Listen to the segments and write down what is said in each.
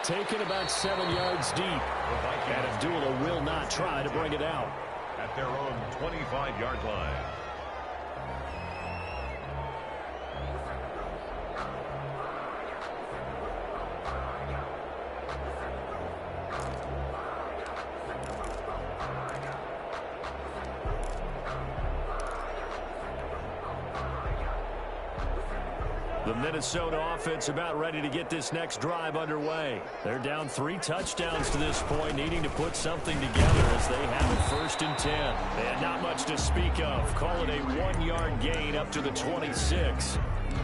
Taken about 7 yards deep. And Abdullah will not try to bring it out. At their own 25-yard line. The Minnesota offense about ready to get this next drive underway. They're down 3 touchdowns to this point, needing to put something together as they have a 1st and 10. And not much to speak of. Call it a 1-yard gain up to the 26.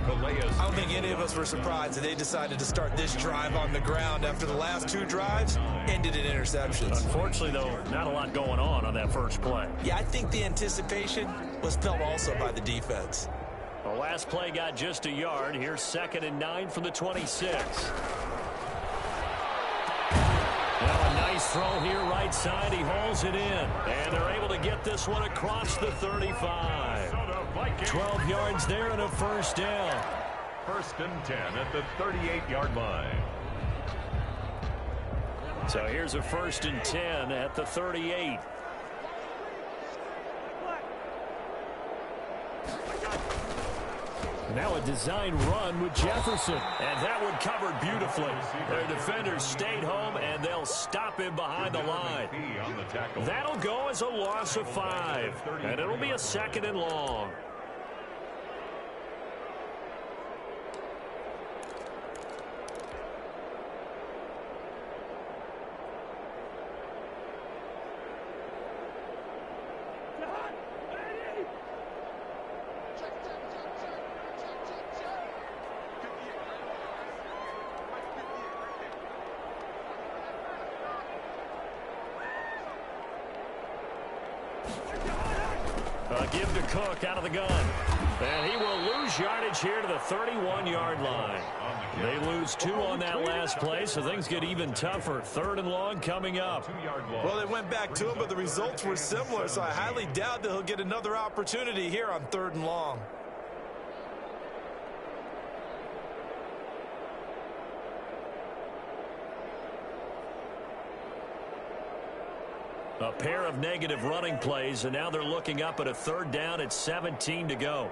I don't think any of us were surprised that they decided to start this drive on the ground after the last 2 drives ended in interceptions. Unfortunately, though, not a lot going on that first play. Yeah, I think the anticipation was felt also by the defense. The last play got just a yard. Here's 2nd and 9 from the 26. Now a nice throw here right side. He hauls it in. And they're able to get this one across the 35. 12 yards there and a 1st down. 1st and 10 at the 38-yard line. So here's a 1st and 10 at the 38. Now a design run with Jefferson. And that one covered beautifully. Their defenders stayed home, and they'll stop him behind the line. That'll go as a loss of 5. And it'll be a 2nd and long. Give to Cook out of the gun. And he will lose yardage here to the 31-yard line. They lose 2 on that last play, so things get even tougher. 3rd and long coming up. Well, they went back to him, but the results were similar, so I highly doubt that he'll get another opportunity here on 3rd and long. A pair of negative running plays, and now they're looking up at a 3rd down at 17 to go.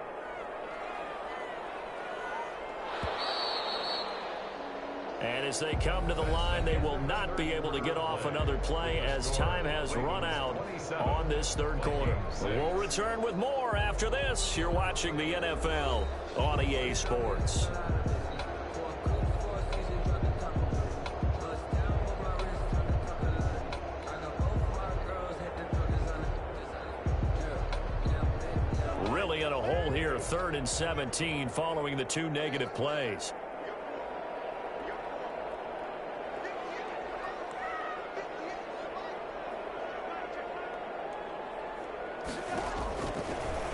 And as they come to the line, they will not be able to get off another play as time has run out on this 3rd quarter. We'll return with more after this. You're watching the NFL on EA Sports. Really in a hole here, 3rd and 17 following the 2 negative plays.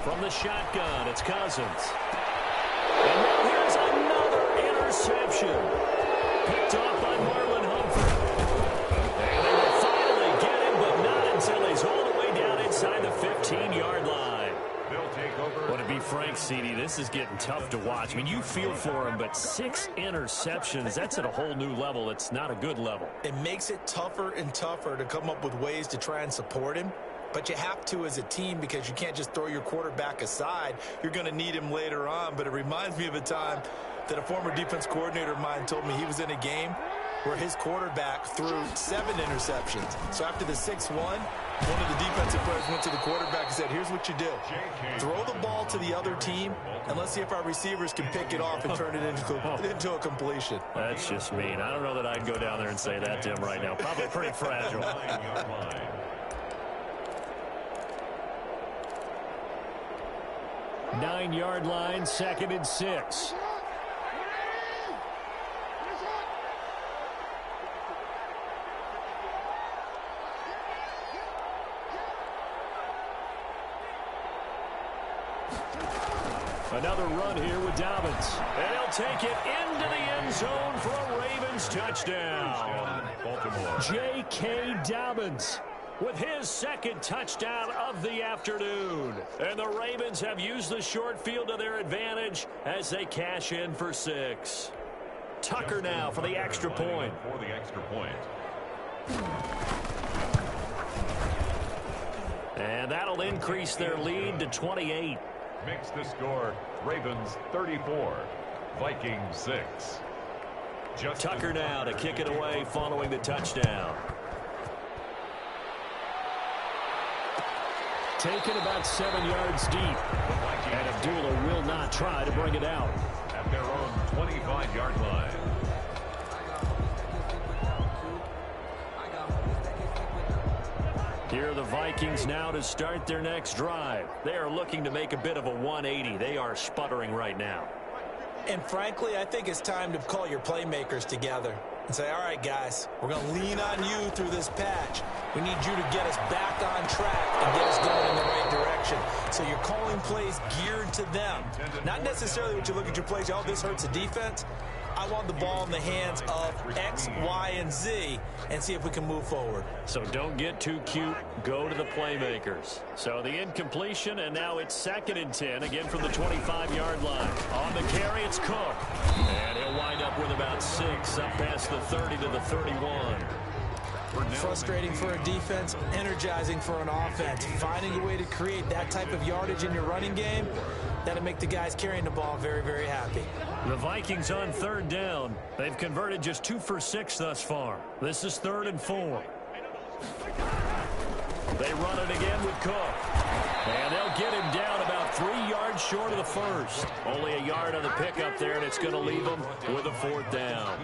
From the shotgun, it's Cousins. And now here's another interception. Picked off by Marlon Humphrey. And they will finally get him, but not until he's all the way down inside the 15-yard line. Well, to be frank, CD, this is getting tough to watch. I mean, you feel for him, but 6 interceptions, that's at a whole new level. It's not a good level. It makes it tougher and tougher to come up with ways to try and support him. But you have to as a team because you can't just throw your quarterback aside. You're going to need him later on. But it reminds me of a time that a former defense coordinator of mine told me he was in a game where his quarterback threw 7 interceptions. So after the 6-1, one of the defensive players went to the quarterback and said, here's what you do. Throw the ball to the other team, and let's see if our receivers can pick it off and turn it into a completion. That's just mean. I don't know that I'd go down there and say that to him right now. Probably pretty fragile. 9-yard line, 2nd and 6. Another run here with Dobbins. And he'll take it into the end zone for a Ravens touchdown. J.K. Dobbins with his 2nd touchdown of the afternoon. And the Ravens have used the short field to their advantage as they cash in for 6. Tucker now for the extra point. For the extra point. And that'll increase their lead to 28. Makes the score Ravens 34, Vikings 6. Tucker now to kick it away following the touchdown. Taken about 7 yards deep. And Abdullah will not try to bring it out. At their own 25-yard line. Here are the Vikings now to start their next drive. They are looking to make a bit of a 180. They are sputtering right now. And frankly, I think it's time to call your playmakers together and say, all right, guys, we're going to lean on you through this patch. We need you to get us back on track and get us going in the right direction. So you're calling plays geared to them. Not necessarily what you look at your plays, oh, this hurts the defense. I want the ball in the hands of X, Y, and Z and see if we can move forward. So don't get too cute. Go to the playmakers. So the incompletion, and now it's 2nd and 10, again from the 25-yard line. On the carry, it's Cook. And he'll wind up with about 6, up past the 30 to the 31. Frustrating for a defense, energizing for an offense. Finding a way to create that type of yardage in your running game, that'll make the guys carrying the ball very, very happy. The Vikings on 3rd down. They've converted just 2 for 6 thus far. This is 3rd and 4. They run it again with Cook. And they'll get him down about 3 yards short of the first. Only a yard on the pickup there, and it's going to leave them with a 4th down.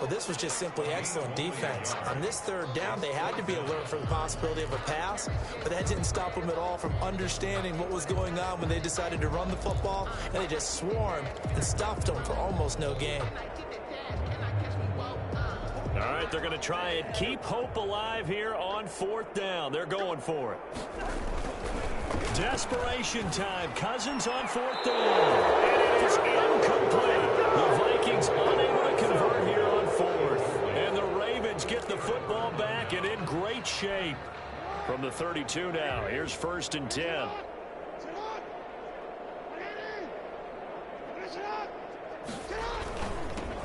Well, this was just simply excellent defense. On this 3rd down, they had to be alert for the possibility of a pass, but that didn't stop them at all from understanding what was going on when they decided to run the football, and they just swarmed and stuffed them for almost no gain. All right, they're going to try and keep hope alive here on 4th down. They're going for it. Desperation time. Cousins on 4th down. And it is incomplete. The Vikings unable to convert here on 4th. And the Ravens get the football back and in great shape. From the 32 now, here's 1st and 10.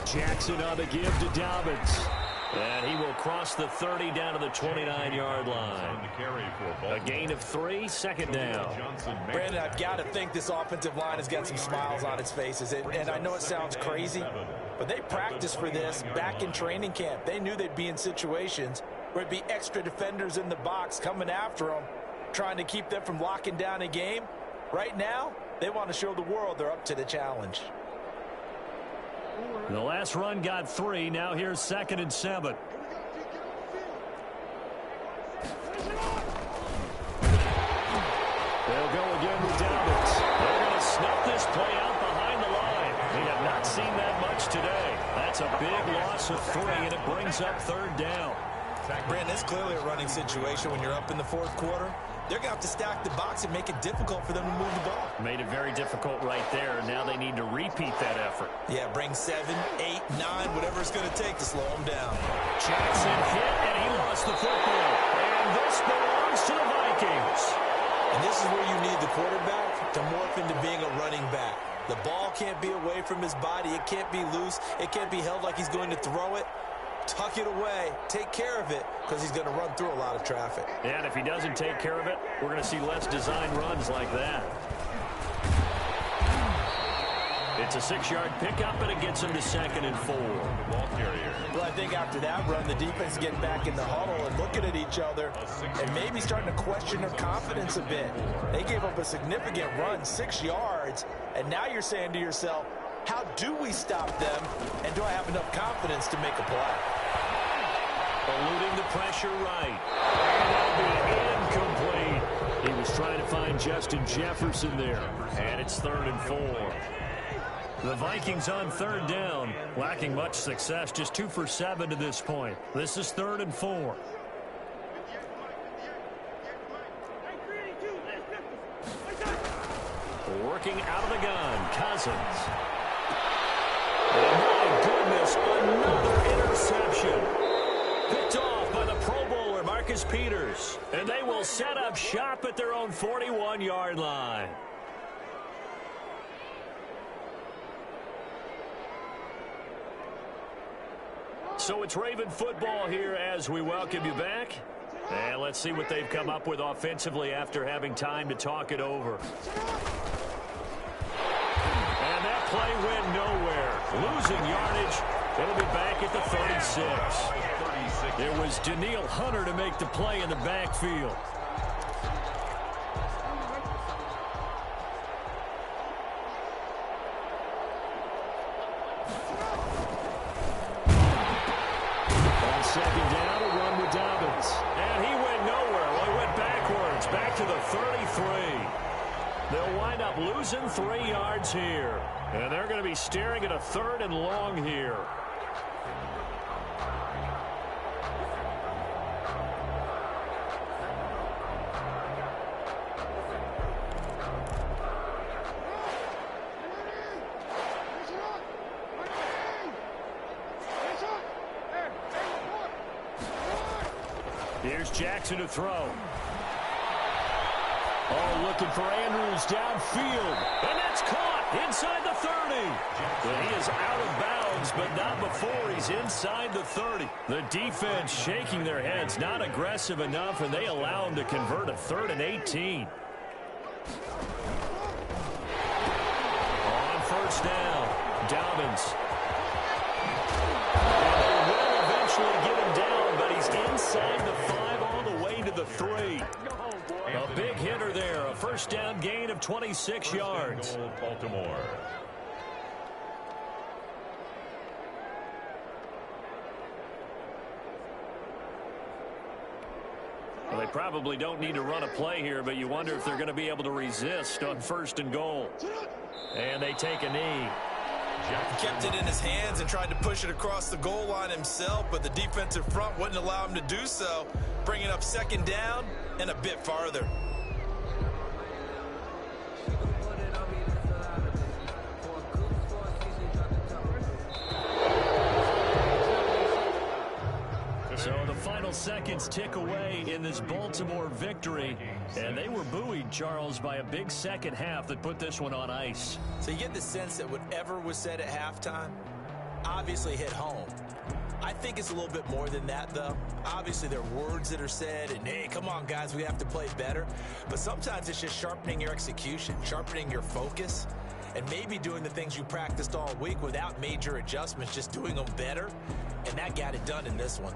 Jackson on the give to Dobbins. And he will cross the 30 down to the 29-yard line. A gain of 3, 2nd down. Brandon, I've got to think this offensive line has got some smiles on its faces. And I know it sounds crazy, but they practiced for this back in training camp. They knew they'd be in situations where it'd be extra defenders in the box coming after them, trying to keep them from locking down a game. Right now, they want to show the world they're up to the challenge. The last run got 3. Now here's 2nd and 7. They'll go again with Dobbins. They're going to snuff this play out behind the line. We have not seen that much today. That's a big loss of 3, and it brings up 3rd down. Brandon, it's clearly a running situation when you're up in the 4th quarter. They're going to have to stack the box and make it difficult for them to move the ball. Made it very difficult right there. Now they need to repeat that effort. Yeah, bring 7, 8, 9, whatever it's going to take to slow them down. Jackson hit, and he lost the football. And this belongs to the Vikings. And this is where you need the quarterback to morph into being a running back. The ball can't be away from his body. It can't be loose. It can't be held like he's going to throw it. Tuck it away. Take care of it because he's going to run through a lot of traffic. And if he doesn't take care of it, we're going to see less design runs like that. It's a 6-yard pickup, and it gets him to 2nd and 4. Ball carrier. Well, I think after that run, the defense is getting back in the huddle and looking at each other and maybe starting to question their confidence a bit. They gave up a significant run, 6 yards, and now you're saying to yourself, how do we stop them, and do I have enough confidence to make a play? Eluding the pressure right. And that'll be incomplete. He was trying to find Justin Jefferson there. And it's 3rd and 4. The Vikings on 3rd down, lacking much success, just 2 for 7 to this point. This is 3rd and 4. Working out of the gun, Cousins. Oh, my goodness, another interception. Picked off by the Pro Bowler, Marcus Peters. And they will set up shop at their own 41-yard line. So it's Raven football here as we welcome you back. And let's see what they've come up with offensively after having time to talk it over. And that play went nowhere. Losing yardage. It'll be back at the 36. It was Daniil Hunter to make the play in the backfield. On second down, a run with Dobbins. And he went nowhere. Well, he went backwards, back to the 33. They'll wind up losing 3 yards here. And they're going to be staring at a 3rd and long here. Here's Jackson to throw. Oh, looking for Andrews downfield. And that's caught inside the 30. Well, he is out of bounds, but not before he's inside the 30. The defense shaking their heads, not aggressive enough, and they allow him to convert a 3rd and 18. On first down, Dobbins. And they will eventually get him down, but he's inside the 5 all the way to the 3. A big hitter there, a first down gain of 26 yards. Baltimore. Well, they probably don't need to run a play here, but you wonder if they're going to be able to resist on 1st and goal. And they take a knee. He kept it in his hands and tried to push it across the goal line himself, but the defensive front wouldn't allow him to do so, bringing up 2nd down and a bit farther. So the final seconds tick away in this Baltimore victory, and they were buoyed, Charles, by a big second half that put this one on ice. So you get the sense that whatever was said at halftime obviously hit home. I think it's a little bit more than that, though. Obviously, there are words that are said, and, hey, come on, guys, we have to play better. But sometimes it's just sharpening your execution, sharpening your focus, and maybe doing the things you practiced all week without major adjustments, just doing them better. And that got it done in this one.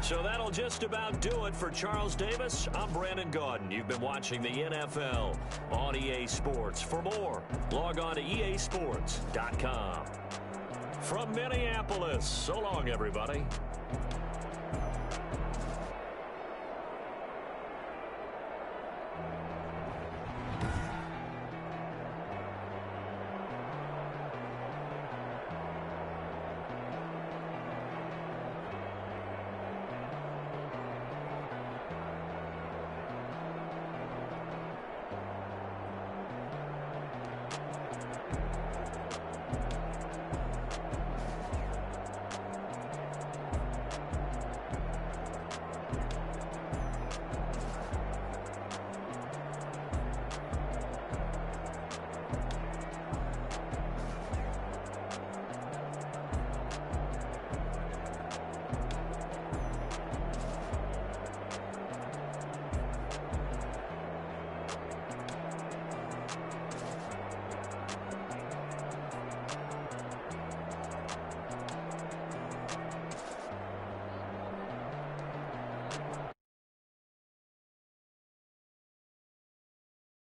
So that'll just about do it for Charles Davis. I'm Brandon Gaudin. You've been watching the NFL on EA Sports. For more, log on to easports.com. From Minneapolis, so long, everybody.